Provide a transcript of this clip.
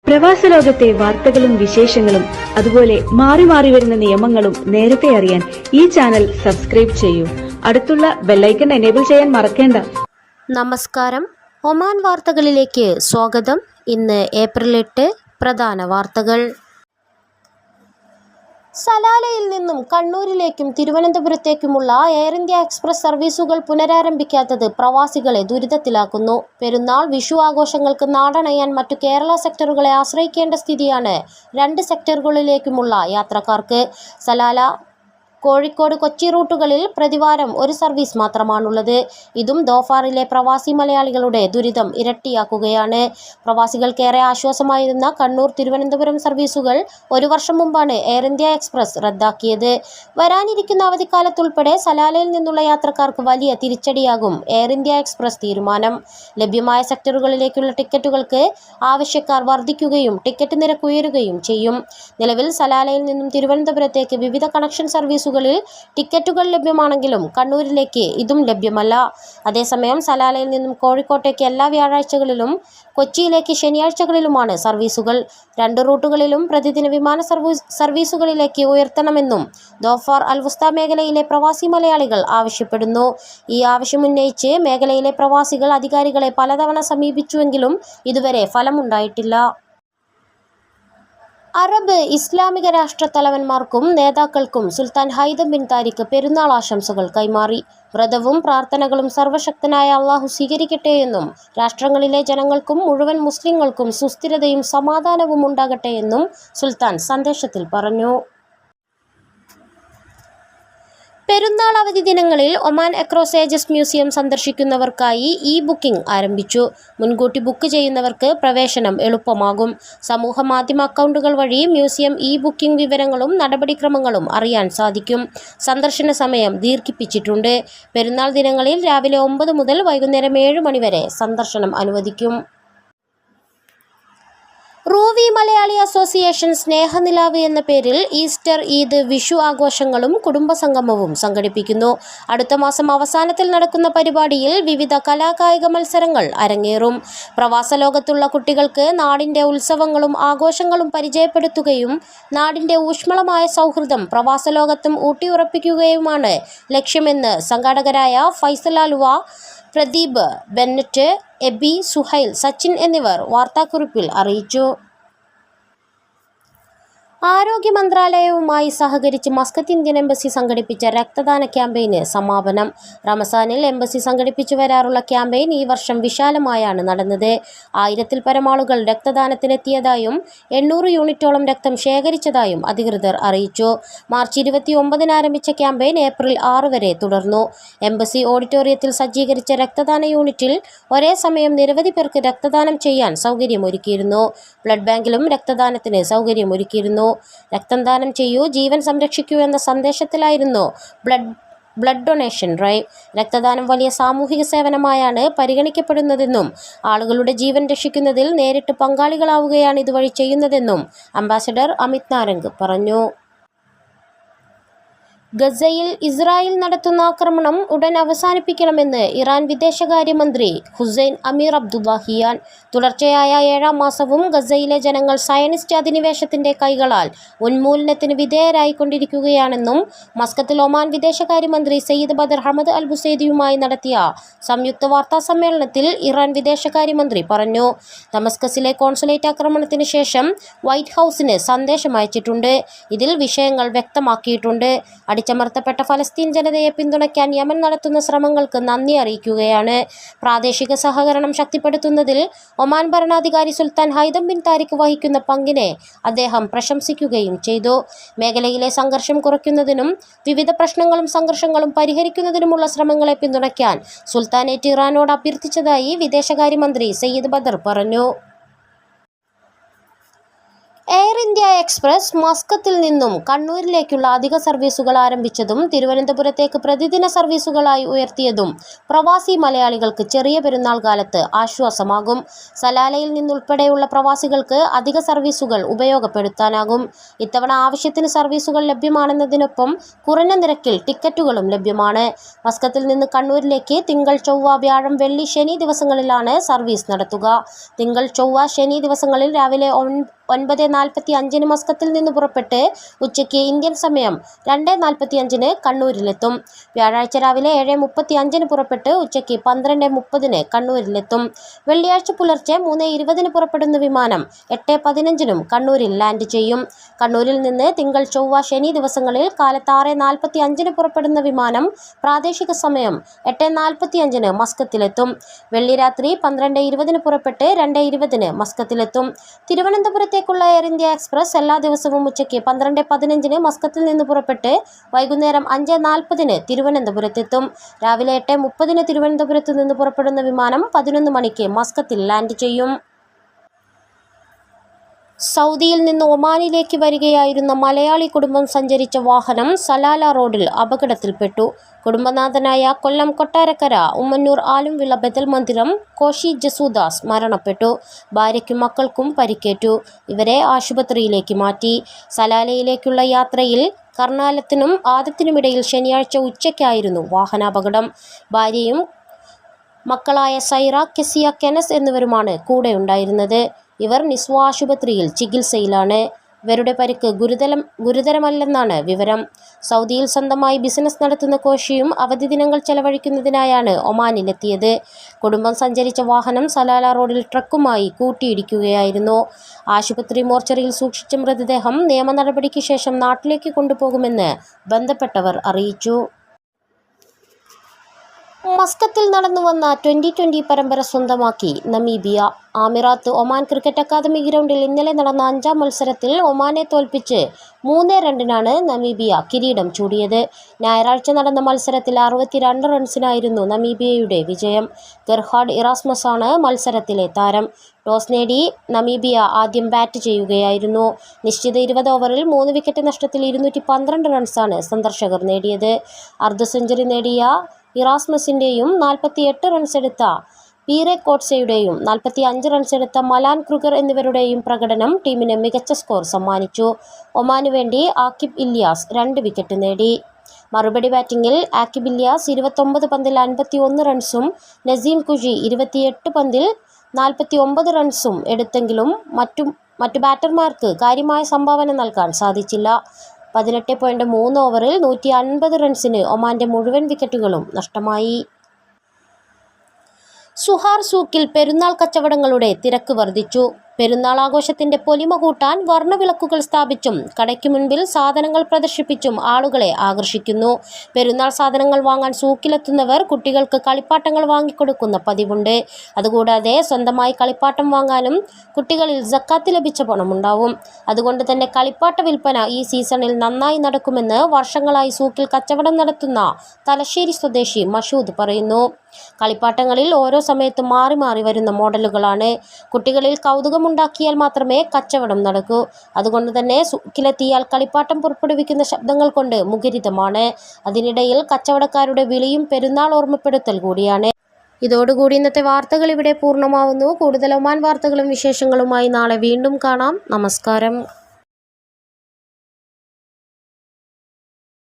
പ്രവാസ ലോകത്തെ വാർത്തകളും വിശേഷങ്ങളും അതുപോലെ മാറി മാറി വരുന്ന നിയമങ്ങളും നേരത്തെ അറിയാൻ ഈ ചാനൽ സബ്സ്ക്രൈബ് ചെയ്യൂ. അടുത്തുള്ള ബെല്ലൈക്കൺ എനേബിൾ ചെയ്യാൻ മറക്കേണ്ട. നമസ്കാരം. ഒമാൻ വാർത്തകളിലേക്ക് സ്വാഗതം. ഇന്ന് ഏപ്രിൽ 8. പ്രധാന വാർത്തകൾ. സലാലയിൽ നിന്നും കണ്ണൂരിലേക്കും തിരുവനന്തപുരത്തേക്കുമുള്ള എയർ ഇന്ത്യ എക്സ്പ്രസ് സർവീസുകൾ പുനരാരംഭിക്കാത്തത് പ്രവാസികളെ ദുരിതത്തിലാക്കുന്നു. പെരുന്നാൾ, വിഷു ആഘോഷങ്ങൾക്ക് നാടണയാൻ മറ്റു കേരള സെക്ടറുകളെ ആശ്രയിക്കേണ്ട സ്ഥിതിയാണ് രണ്ട് സെക്ടറുകളിലേക്കുമുള്ള യാത്രക്കാർക്ക്. സലാല, കോഴിക്കോട്, കൊച്ചി റൂട്ടുകളിൽ പ്രതിവാരം ഒരു സർവീസ് മാത്രമാണുള്ളത്. ഇതും ദോഫാറിലെ പ്രവാസി മലയാളികളുടെ ദുരിതം ഇരട്ടിയാക്കുകയാണ്. പ്രവാസികൾക്കേറെ ആശ്വാസമായിരുന്ന കണ്ണൂർ തിരുവനന്തപുരം സർവീസുകൾ ഒരു വർഷം മുമ്പാണ് എയർ ഇന്ത്യ എക്സ്പ്രസ് റദ്ദാക്കിയത്. വരാനിരിക്കുന്ന അവധിക്കാലത്തുൾപ്പെടെ സലാലയിൽ നിന്നുള്ള യാത്രക്കാർക്ക് വലിയ തിരിച്ചടിയാകും എയർ ഇന്ത്യ എക്സ്പ്രസ് തീരുമാനം. ലഭ്യമായ സെക്ടറുകളിലേക്കുള്ള ടിക്കറ്റുകൾക്ക് ആവശ്യക്കാർ വർദ്ധിക്കുകയും ടിക്കറ്റ് നിരക്ക് ഉയരുകയും ചെയ്യും. നിലവിൽ സലാലയിൽ നിന്നും തിരുവനന്തപുരത്തേക്ക് വിവിധ കണക്ഷൻ സർവീസുകൾ ടിക്കറ്റുകൾ ലഭ്യമാണെങ്കിലും കണ്ണൂരിലേക്ക് ഇതും ലഭ്യമല്ല. അതേസമയം സലാലയിൽ നിന്നും കോഴിക്കോട്ടേക്ക് എല്ലാ വ്യാഴാഴ്ചകളിലും കൊച്ചിയിലേക്ക് ശനിയാഴ്ചകളിലുമാണ് സർവീസുകൾ. രണ്ട് റൂട്ടുകളിലും പ്രതിദിന വിമാന സർവീസുകളിലേക്ക് ഉയർത്തണമെന്നും ദോഫാർ അൽവുസ്ത മേഖലയിലെ പ്രവാസി മലയാളികൾ ആവശ്യപ്പെടുന്നു. ഈ ആവശ്യമുന്നയിച്ച് മേഖലയിലെ പ്രവാസികൾ അധികാരികളെ പലതവണ സമീപിച്ചുവെങ്കിലും ഇതുവരെ ഫലമുണ്ടായിട്ടില്ല. അറബ് ഇസ്ലാമിക രാഷ്ട്രത്തലവന്മാർക്കും നേതാക്കൾക്കും സുൽത്താൻ ഹൈതം ബിൻ താരിഖ് പെരുന്നാൾ ആശംസകൾ കൈമാറി. വ്രതവും പ്രാർത്ഥനകളും സർവശക്തനായ അള്ളാഹു സ്വീകരിക്കട്ടെയെന്നും രാഷ്ട്രങ്ങളിലെ ജനങ്ങൾക്കും മുഴുവൻ മുസ്ലിങ്ങൾക്കും സുസ്ഥിരതയും സമാധാനവും ഉണ്ടാകട്ടെയെന്നും സുൽത്താൻ സന്ദേശത്തിൽ പറഞ്ഞു. പെരുന്നാൾ അവധി ദിനങ്ങളിൽ ഒമാൻ അക്രോസ് ഏജസ് മ്യൂസിയം സന്ദർശിക്കുന്നവർക്കായി ബുക്കിംഗ് ആരംഭിച്ചു. മുൻകൂട്ടി ബുക്ക് ചെയ്യുന്നവർക്ക് പ്രവേശനം എളുപ്പമാകും. സമൂഹ മാധ്യമ അക്കൗണ്ടുകൾ വഴി മ്യൂസിയം ബുക്കിംഗ് വിവരങ്ങളും നടപടിക്രമങ്ങളും അറിയാൻ സാധിക്കും. സന്ദർശന സമയം ദീർഘിപ്പിച്ചിട്ടുണ്ട്. പെരുന്നാൾ ദിനങ്ങളിൽ രാവിലെ 9 മുതൽ വൈകുന്നേരം 7 മണി വരെ സന്ദർശനം അനുവദിക്കും. റൂവി മലയാളി അസോസിയേഷൻ സ്നേഹനിലാവ് എന്ന പേരിൽ ഈസ്റ്റർ, ഈദ്, വിഷു ആഘോഷങ്ങളും കുടുംബസംഗമവും സംഘടിപ്പിക്കുന്നു. അടുത്ത മാസം അവസാനത്തിൽ നടക്കുന്ന പരിപാടിയിൽ വിവിധ കലാകായിക മത്സരങ്ങൾ അരങ്ങേറും. പ്രവാസ ലോകത്തുള്ള കുട്ടികൾക്ക് നാടിൻ്റെ ഉത്സവങ്ങളും ആഘോഷങ്ങളും പരിചയപ്പെടുത്തുകയും നാടിൻ്റെ ഊഷ്മളമായ സൗഹൃദം പ്രവാസ ലോകത്തും ഊട്ടിയുറപ്പിക്കുകയുമാണ് ലക്ഷ്യമെന്ന് സംഘാടകരായ ഫൈസൽ ആലുവ, പ്രദീപ്, ബെന്നറ്റ്, എബി, സുഹൈൽ, സച്ചിൻ എന്നിവർ വാർത്താക്കുറിപ്പിൽ അറിയിച്ചു. ആരോഗ്യ മന്ത്രാലയവുമായി സഹകരിച്ച് മസ്കത്ത് ഇന്ത്യൻ എംബസി സംഘടിപ്പിച്ച രക്തദാന ക്യാമ്പയിന് സമാപനം. റമസാനിൽ എംബസി സംഘടിപ്പിച്ചു വരാറുള്ള ക്യാമ്പയിൻ ഈ വർഷം വിശാലമായാണ് നടന്നത്. 1000-ൽ പരം ആളുകൾ രക്തദാനത്തിനെത്തിയതായും 800 യൂണിറ്റോളം രക്തം ശേഖരിച്ചതായും അധികൃതർ അറിയിച്ചു. മാർച്ച് 29-ന് ആരംഭിച്ച ക്യാമ്പയിൻ ഏപ്രിൽ 6 വരെ തുടർന്നു. എംബസി ഓഡിറ്റോറിയത്തിൽ സജ്ജീകരിച്ച രക്തദാന യൂണിറ്റിൽ ഒരേ സമയം നിരവധി പേർക്ക് രക്തദാനം ചെയ്യാൻ സൗകര്യമൊരുക്കിയിരുന്നു. ബ്ലഡ് ബാങ്കിലും രക്തദാനത്തിന് സൗകര്യമൊരുക്കിയിരുന്നു. രക്തം ദാനം ചെയ്യൂ, ജീവൻ സംരക്ഷിക്കൂ എന്ന സന്ദേശത്തിലായിരുന്നു ബ്ലഡ് ഡൊണേഷൻ ഡ്രൈവ്. രക്തദാനം വലിയ സാമൂഹിക സേവനമായാണ് പരിഗണിക്കപ്പെടുന്നതെന്നും ആളുകളുടെ ജീവൻ രക്ഷിക്കുന്നതിൽ നേരിട്ട് പങ്കാളികളാവുകയാണ് ഇതുവഴി ചെയ്യുന്നതെന്നും അംബാസഡർ അമിത് നാരംഗ് പറഞ്ഞു. ഗസയിൽ ഇസ്രായേൽ നടത്തുന്ന ആക്രമണം ഉടൻ അവസാനിപ്പിക്കണമെന്ന് ഇറാൻ വിദേശകാര്യമന്ത്രി ഹുസൈൻ അമീർ അബ്ദുല്ലാഹിയാൻ. തുടർച്ചയായ 7-ാം മാസവും ഗസയിലെ ജനങ്ങൾ സയനിസ്റ്റ് അധിനിവേശത്തിന്റെ കൈകളാൽ ഉന്മൂലനത്തിന് വിധേയരായിക്കൊണ്ടിരിക്കുകയാണെന്നും മസ്കത്തിൽ ഒമാൻ വിദേശകാര്യമന്ത്രി സയ്യിദ് ബദർ ഹമദ് അൽ ബുസൈദിയുമായി നടത്തിയ സംയുക്ത വാർത്താ സമ്മേളനത്തിൽ ഇറാൻ വിദേശകാര്യമന്ത്രി പറഞ്ഞു. ദമസ്കസിലെ കോൺസുലേറ്റ് ആക്രമണത്തിന് ശേഷം വൈറ്റ് ഹൗസിന് സന്ദേശം അയച്ചിട്ടുണ്ട്. ഇതിൽ വിഷയങ്ങൾ വ്യക്തമാക്കിയിട്ടുണ്ട്. അടിച്ചമർത്തപ്പെട്ട ഫലസ്തീൻ ജനതയെ പിന്തുണയ്ക്കാൻ യമൻ നടത്തുന്ന ശ്രമങ്ങൾക്ക് നന്ദി അറിയിക്കുകയാണ്. പ്രാദേശിക സഹകരണം ശക്തിപ്പെടുത്തുന്നതിൽ ഒമാൻ ഭരണാധികാരി സുൽത്താൻ ഹൈതം ബിൻ താരിഖ് വഹിക്കുന്ന പങ്കിനെ അദ്ദേഹം പ്രശംസിക്കുകയും ചെയ്തു. മേഖലയിലെ സംഘർഷം കുറയ്ക്കുന്നതിനും വിവിധ പ്രശ്നങ്ങളും സംഘർഷങ്ങളും പരിഹരിക്കുന്നതിനുമുള്ള ശ്രമങ്ങളെ പിന്തുണയ്ക്കാൻ സുൽത്താനേറ്റ് ഇറാനോട് അഭ്യർത്ഥിച്ചതായി വിദേശകാര്യമന്ത്രി സയ്യിദ് ബദർ പറഞ്ഞു. എയർ ഇന്ത്യ ഇന്ത്യ എക്സ്പ്രസ് മസ്കത്തിൽ നിന്നും കണ്ണൂരിലേക്കുള്ള അധിക സർവീസുകൾ ആരംഭിച്ചതും തിരുവനന്തപുരത്തേക്ക് പ്രതിദിന സർവീസുകളായി ഉയർത്തിയതും പ്രവാസി മലയാളികൾക്ക് ചെറിയ പെരുന്നാൾ കാലത്ത് ആശ്വാസമാകും. സലാലയിൽ നിന്നുൾപ്പെടെയുള്ള പ്രവാസികൾക്ക് അധിക സർവീസുകൾ ഉപയോഗപ്പെടുത്താനാകും. ഇത്തവണ ആവശ്യത്തിന് സർവീസുകൾ ലഭ്യമാണെന്നതിനൊപ്പം കുറഞ്ഞ നിരക്കിൽ ടിക്കറ്റുകളും ലഭ്യമാണ്. മസ്കത്തിൽ നിന്ന് കണ്ണൂരിലേക്ക് തിങ്കൾ, ചൊവ്വ, വ്യാഴം, വെള്ളി, ശനി ദിവസങ്ങളിലാണ് സർവീസ് നടത്തുക. തിങ്കൾ, ചൊവ്വ, ശനി ദിവസങ്ങളിൽ രാവിലെ 9:45 മസ്കത്തിൽ നിന്ന് പുറപ്പെട്ട് ഉച്ചയ്ക്ക് ഇന്ത്യൻ സമയം 2:45 കണ്ണൂരിലെത്തും. വ്യാഴാഴ്ച രാവിലെ 7:35 പുറപ്പെട്ട് ഉച്ചയ്ക്ക് 12:30 കണ്ണൂരിലെത്തും. വെള്ളിയാഴ്ച പുലർച്ചെ 3:20 പുറപ്പെടുന്ന വിമാനം 8:15 കണ്ണൂരിൽ ലാൻഡ് ചെയ്യും. കണ്ണൂരിൽ നിന്ന് തിങ്കൾ, ചൊവ്വ, ശനി ദിവസങ്ങളിൽ കാലത്ത് 6:45 പുറപ്പെടുന്ന വിമാനം പ്രാദേശിക സമയം 8:45 മസ്കത്തിലെത്തും. വെള്ളി രാത്രി 12:20 പുറപ്പെട്ട് 2:20 മസ്കത്തിലെത്തും. തിരുവനന്തപുരത്തേക്കുള്ള എയർ ഇന്ത്യ എക്സ്പ്രസ് എല്ലാ ദിവസവും ഉച്ചയ്ക്ക് 12:15 മസ്കത്തിൽ നിന്ന് പുറപ്പെട്ട് വൈകുന്നേരം 5:40 തിരുവനന്തപുരത്തെത്തും. രാവിലെ 8:30 തിരുവനന്തപുരത്ത് നിന്ന് പുറപ്പെടുന്ന വിമാനം 11 മണിക്ക് മസ്കത്തിൽ ലാൻഡ് ചെയ്യും. സൗദിയിൽ നിന്ന് ഒമാനിലേക്ക് വരികയായിരുന്ന മലയാളി കുടുംബം സഞ്ചരിച്ച വാഹനം സലാല റോഡിൽ അപകടത്തിൽപ്പെട്ടു. കുടുംബനാഥനായ കൊല്ലം കൊട്ടാരക്കര ഉമ്മന്നൂർ ആലുംവിള ബദൽ മന്ദിരം കോശി ജസൂദാസ് മരണപ്പെട്ടു. ഭാര്യയ്ക്കും മക്കൾക്കും പരിക്കേറ്റു. ഇവരെ ആശുപത്രിയിലേക്ക് മാറ്റി. സലാലയിലേക്കുള്ള യാത്രയിൽ കർണാലത്തിനും ആദത്തിനുമിടയിൽ ശനിയാഴ്ച ഉച്ചയ്ക്കായിരുന്നു വാഹനാപകടം. ഭാര്യയും മക്കളായ സൈറ, കെസിയ, കെനസ് എന്നിവരുമാണ് കൂടെയുണ്ടായിരുന്നത്. ഇവർ നിസ്വ ആശുപത്രിയിൽ ചികിത്സയിലാണ്. ഇവരുടെ പരിക്ക് ഗുരുതരമല്ലെന്നാണ് വിവരം. സൗദിയിൽ സ്വന്തമായി ബിസിനസ് നടത്തുന്ന കോശിയും അവധി ദിനങ്ങൾ ചെലവഴിക്കുന്നതിനായാണ് ഒമാനിലെത്തിയത്. കുടുംബം സഞ്ചരിച്ച വാഹനം സലാല റോഡിൽ ട്രക്കുമായി കൂട്ടിയിടിക്കുകയായിരുന്നു. ആശുപത്രി മോർച്ചറിയിൽ സൂക്ഷിച്ച മൃതദേഹം നിയമ നടപടിക്ക് ശേഷം നാട്ടിലേക്ക് കൊണ്ടുപോകുമെന്ന് ബന്ധപ്പെട്ടവർ അറിയിച്ചു. മസ്കത്തിൽ നടന്നുവന്ന 2020 പരമ്പര സ്വന്തമാക്കി നമീബിയ. ആമിറാത്ത് ഒമാൻ ക്രിക്കറ്റ് അക്കാദമി ഗ്രൗണ്ടിൽ ഇന്നലെ നടന്ന 5ാം മത്സരത്തിൽ ഒമാനെ തോൽപ്പിച്ച് 3-2 നമീബിയ കിരീടം ചൂടിയത്. ഞായറാഴ്ച നടന്ന മത്സരത്തിൽ 62 റൺസിനായിരുന്നു നമീബിയയുടെ വിജയം. ഗെർഹാർഡ് ഇറാസ്മസാണ് മത്സരത്തിലെ താരം. ടോസ് നേടി നമീബിയ ആദ്യം ബാറ്റ് ചെയ്യുകയായിരുന്നു. നിശ്ചിത 20 ഓവറിൽ 3 വിക്കറ്റ് നഷ്ടത്തിൽ 212 റൺസാണ് സന്ദർശകർ നേടിയത്. അർദ്ധ സെഞ്ചുറി നേടിയ ഇറാസ്മസിൻ്റെയും 48 റൺസെടുത്ത പീറെ കോട്സയുടെയും 45 റൺസെടുത്ത മലാൻ ക്രുഗർ എന്നിവരുടെയും പ്രകടനം ടീമിന് മികച്ച സ്കോർ സമ്മാനിച്ചു. ഒമാനു വേണ്ടി ആക്കിബ് ഇല്യാസ് 2 വിക്കറ്റ് നേടി. മറുപടി ബാറ്റിംഗിൽ ആക്കിബ് ഇല്യാസ് 29 പന്തിൽ 51 റൺസും നസീം കുജി 28 പന്തിൽ 49 റൺസും എടുത്തെങ്കിലും മറ്റു ബാറ്റർമാർക്ക് കാര്യമായ സംഭാവന നൽകാൻ സാധിച്ചില്ല. 18.3 ഓവറിൽ 150 റൺസിന് ഒമാന്റെ മുഴുവൻ വിക്കറ്റുകളും നഷ്ടമായി. സുഹാർ സൂക്കിൽ പെരുന്നാൾ കച്ചവടങ്ങളുടെ തിരക്ക് വർദ്ധിച്ചു. പെരുന്നാൾ ആഘോഷത്തിന്റെ പൊലിമ കൂട്ടാൻ വർണ്ണവിളക്കുകൾ സ്ഥാപിച്ചും കടയ്ക്ക് മുൻപിൽ സാധനങ്ങൾ പ്രദർശിപ്പിച്ചും ആളുകളെ ആകർഷിക്കുന്നു. പെരുന്നാൾ സാധനങ്ങൾ വാങ്ങാൻ സൂക്കിലെത്തുന്നവർ കുട്ടികൾക്ക് കളിപ്പാട്ടങ്ങൾ വാങ്ങിക്കൊടുക്കുന്ന പതിവുണ്ട്. അതുകൂടാതെ സ്വന്തമായി കളിപ്പാട്ടം വാങ്ങാനും കുട്ടികളിൽ സക്കാത്ത് ലഭിച്ച പണമുണ്ടാവും. അതുകൊണ്ട് തന്നെ കളിപ്പാട്ട വിൽപ്പന ഈ സീസണിൽ നന്നായി നടക്കുമെന്ന് വർഷങ്ങളായി സൂക്കിൽ കച്ചവടം നടത്തുന്ന തലശ്ശേരി സ്വദേശി മഷൂദ് പറയുന്നു. കളിപ്പാട്ടങ്ങളിൽ ഓരോ സമയത്തും മാറി മാറി വരുന്ന മോഡലുകളാണ്. കുട്ടികളിൽ കൗതുകമുണ്ടാക്കിയാൽ മാത്രമേ കച്ചവടം നടക്കൂ. അതുകൊണ്ട് തന്നെ സൂക്കിലെത്തിയാൽ കളിപ്പാട്ടം പുറപ്പെടുവിക്കുന്ന ശബ്ദങ്ങൾ കൊണ്ട് മുഖരിതമാണ്. അതിനിടയിൽ കച്ചവടക്കാരുടെ വിളിയും പെരുന്നാൾ ഓർമ്മപ്പെടുത്തൽ കൂടിയാണ്. ഇതോടുകൂടി ഇന്നത്തെ വാർത്തകൾ ഇവിടെ പൂർണ്ണമാവുന്നു. കൂടുതൽ ഒമാൻ വാർത്തകളും വിശേഷങ്ങളുമായി നാളെ വീണ്ടും കാണാം. നമസ്കാരം.